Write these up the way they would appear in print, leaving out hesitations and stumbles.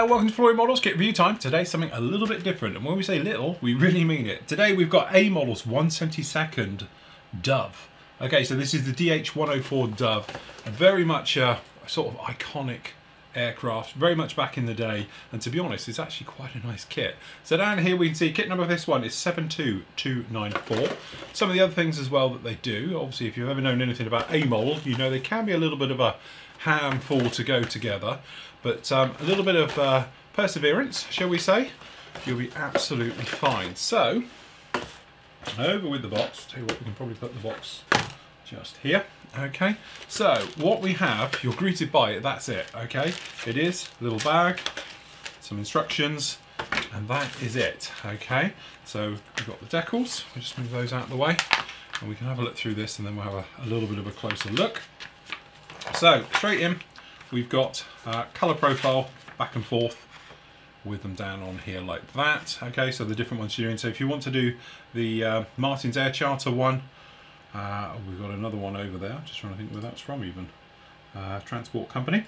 Hello, welcome to Floyd Models Kit Review Time. Today something a little bit different, and when we say little, we really mean it. Today we've got A Models 1/72 Dove. Okay, so this is the DH.104 Dove, very much a sort of iconic aircraft, very much back in the day, and to be honest, it's actually quite a nice kit. So down here we can see kit number of this one is 72294. Some of the other things as well that they do, obviously if you've ever known anything about A model, you know they can be a little bit of a handful to go together, but a little bit of perseverance, shall we say, you'll be absolutely fine. So over with the box. Tell you what, we can probably put the box just here. Okay, so what we have, you're greeted by it, that's it. Okay, it is a little bag, some instructions, and that is it. Okay, so we've got the decals, we'll just move those out of the way and we can have a look through this, and then we'll have a little bit of a closer look. So straight in, we've got colour profile back and forth with them down on here like that. Okay, so the different ones you're doing. So if you want to do the Martin's Air Charter one, we've got another one over there. I'm just trying to think where that's from even. Transport Company.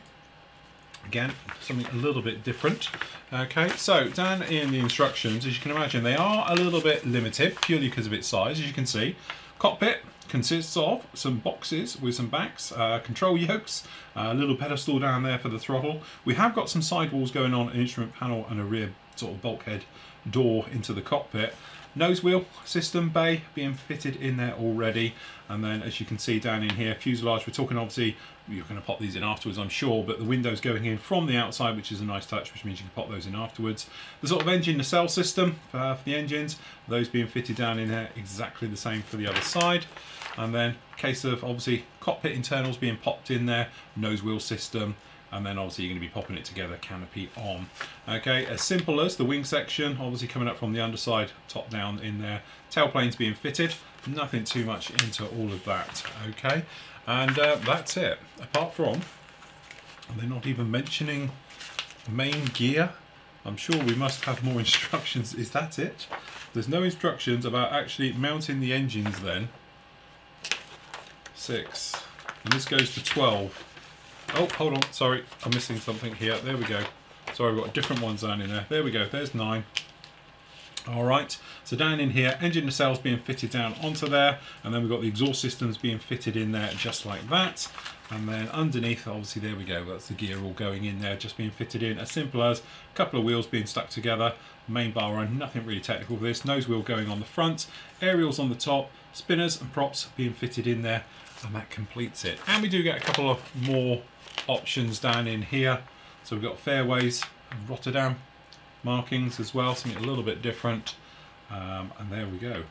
Again, something a little bit different. Okay, so down in the instructions, as you can imagine, they are a little bit limited purely because of its size. As you can see, cockpit consists of some boxes with some backs, control yokes, a little pedestal down there for the throttle. We have got some sidewalls going on, an instrument panel and a rear sort of bulkhead door into the cockpit. Nose wheel system bay being fitted in there already, and then as you can see down in here, fuselage, we're talking obviously, you're going to pop these in afterwards I'm sure, but the windows going in from the outside, which is a nice touch, which means you can pop those in afterwards. The sort of engine nacelle system for the engines, those being fitted down in there, exactly the same for the other side. And then case of obviously cockpit internals being popped in there, nose wheel system, and then obviously you're going to be popping it together, canopy on. Okay, as simple as the wing section, obviously coming up from the underside, top down in there, tailplanes being fitted, nothing too much into all of that. Okay, and that's it. Apart from, they're not even mentioning main gear. I'm sure we must have more instructions. Is that it? There's no instructions about actually mounting the engines then. 6, and this goes to 12. Oh, hold on, sorry, I'm missing something here. There we go. Sorry, we've got different ones down in there. There we go, there's 9. All right, so down in here, engine nacelles being fitted down onto there, and then we've got the exhaust systems being fitted in there just like that. And then underneath, obviously, there we go, that's the gear all going in there, just being fitted in. As simple as a couple of wheels being stuck together, main bar on, nothing really technical for this. Nose wheel going on the front, aerials on the top, spinners and props being fitted in there, and that completes it. And we do get a couple of more options down in here. So we've got fairways, Rotterdam markings as well, something a little bit different, and there we go.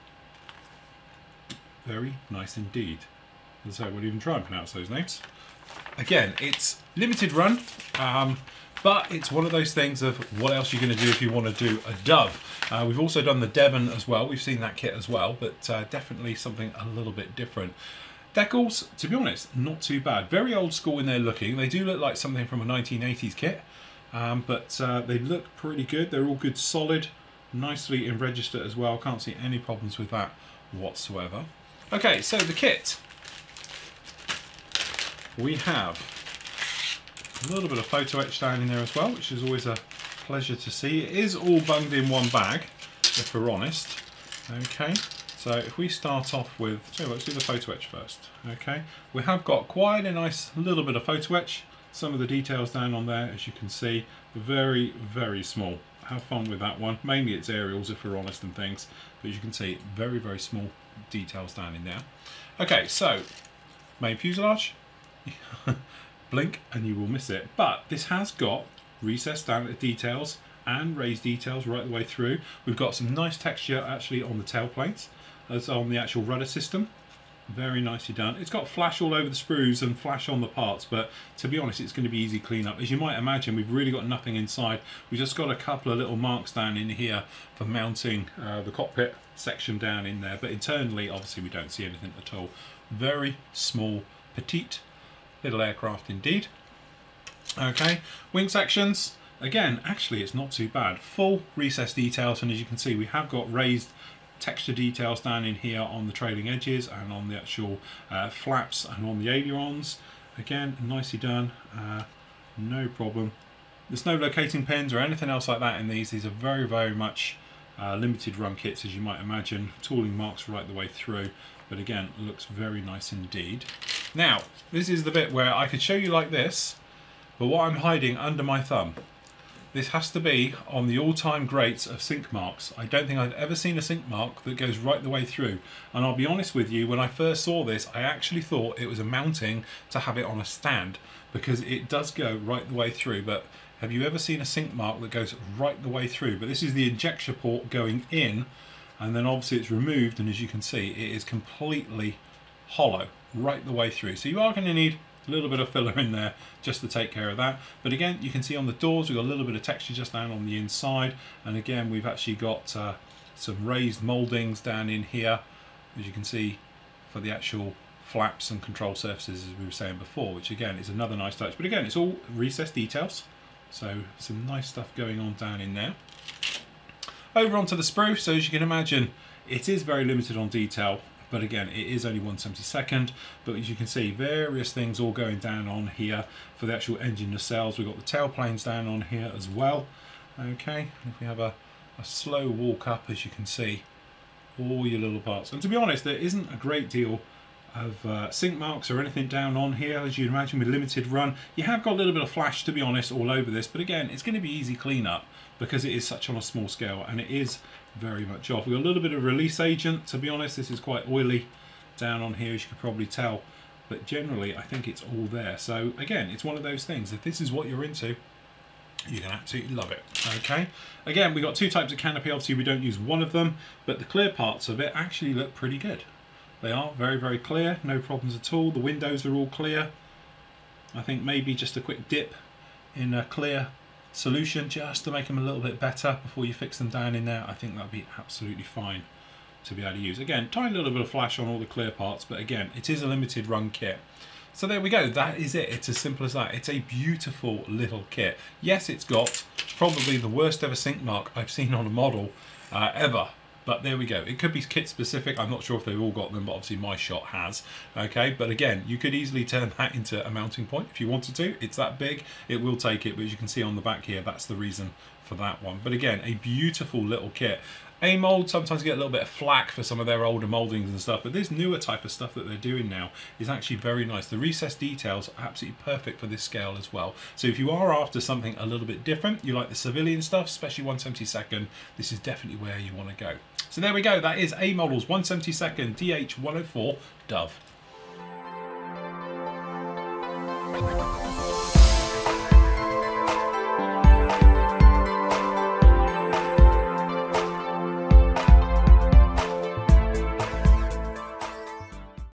Very nice indeed. So we'll even try and pronounce those names. Again, it's limited run, but it's one of those things of what else you're going to do if you want to do a Dove. We've also done the Devon as well, we've seen that kit as well, but definitely something a little bit different. Decals, to be honest, not too bad. Very old school in their looking. They do look like something from a 1980s kit, but they look pretty good. They're all good, solid, nicely in register as well. Can't see any problems with that whatsoever. Okay, so the kit. We have a little bit of Photoetch down in there as well, which is always a pleasure to see. It is all bunged in one bag, if we're honest. Okay. So if we start off with, so let's do the Photoetch first. Okay, we have got quite a nice little bit of Photoetch. Some of the details down on there, as you can see, very, very small. Have fun with that one. Mainly it's aerials, if we're honest, and things. But as you can see, very, very small details down in there. Okay, so main fuselage. Blink and you will miss it. But this has got recessed down at the details and raised details right the way through. We've got some nice texture actually on the tailplates, as on the actual rudder system. Very nicely done. It's got flash all over the sprues and flash on the parts, but to be honest, it's going to be easy cleanup. As you might imagine, we've really got nothing inside. We've just got a couple of little marks down in here for mounting the cockpit section down in there, but internally, obviously, we don't see anything at all. Very small, petite little aircraft indeed. Okay, wing sections. Again, actually, it's not too bad. Full recessed details, and as you can see, we have got raised texture details down in here on the trailing edges and on the actual flaps and on the ailerons. Again, nicely done, no problem. There's no locating pins or anything else like that in these. These are very, very much limited run kits, as you might imagine. Tooling marks right the way through, but again, looks very nice indeed. Now, this is the bit where I could show you like this, but what I'm hiding under my thumb. This has to be on the all-time greats of sink marks. I don't think I've ever seen a sink mark that goes right the way through. And I'll be honest with you, when I first saw this, I actually thought it was a mounting to have it on a stand, because it does go right the way through. But have you ever seen a sink mark that goes right the way through? But this is the injection port going in, and then obviously it's removed, and as you can see, it is completely hollow right the way through. So you are going to need a little bit of filler in there just to take care of that. But again, you can see on the doors we've got a little bit of texture just down on the inside, and again we've actually got some raised mouldings down in here, as you can see, for the actual flaps and control surfaces, as we were saying before, which again is another nice touch. But again, it's all recessed details, so some nice stuff going on down in there. Over onto the sprue. So as you can imagine, it is very limited on detail, but again, it is only 1/72. But as you can see, various things all going down on here for the actual engine nacelles. We've got the tail planes down on here as well. Okay, if we have a slow walk up, as you can see, all your little parts. And to be honest, there isn't a great deal of sink marks or anything down on here, as you'd imagine with limited run. You have got a little bit of flash, to be honest, all over this, but again, it's going to be easy cleanup because it is such on a small scale, and it is very much off. We've got a little bit of release agent. To be honest, this is quite oily down on here, as you can probably tell, but generally I think it's all there. So again, it's one of those things, if this is what you're into, you can absolutely love it. Okay, again, we've got two types of canopy. Obviously we don't use one of them, but the clear parts of it actually look pretty good. They are very, very clear, no problems at all. The windows are all clear. I think maybe just a quick dip in a clear solution just to make them a little bit better before you fix them down in there. I think that'll be absolutely fine to be able to use. Again, tiny little bit of flash on all the clear parts, but again, it is a limited run kit. So there we go, that is it. It's as simple as that. It's a beautiful little kit. Yes, it's got probably the worst ever sink mark I've seen on a model ever. But there we go. It could be kit specific. I'm not sure if they've all got them, but obviously my shot has. Okay, but again, you could easily turn that into a mounting point if you wanted to. It's that big. It will take it, but as you can see on the back here, that's the reason for that one. But again, a beautiful little kit. A-mold sometimes get a little bit of flack for some of their older mouldings and stuff, but this newer type of stuff that they're doing now is actually very nice. The recessed details are absolutely perfect for this scale as well. So if you are after something a little bit different, you like the civilian stuff, especially 1/72, this is definitely where you want to go. So there we go, that is A-Model's 1/72 DH.104 Dove.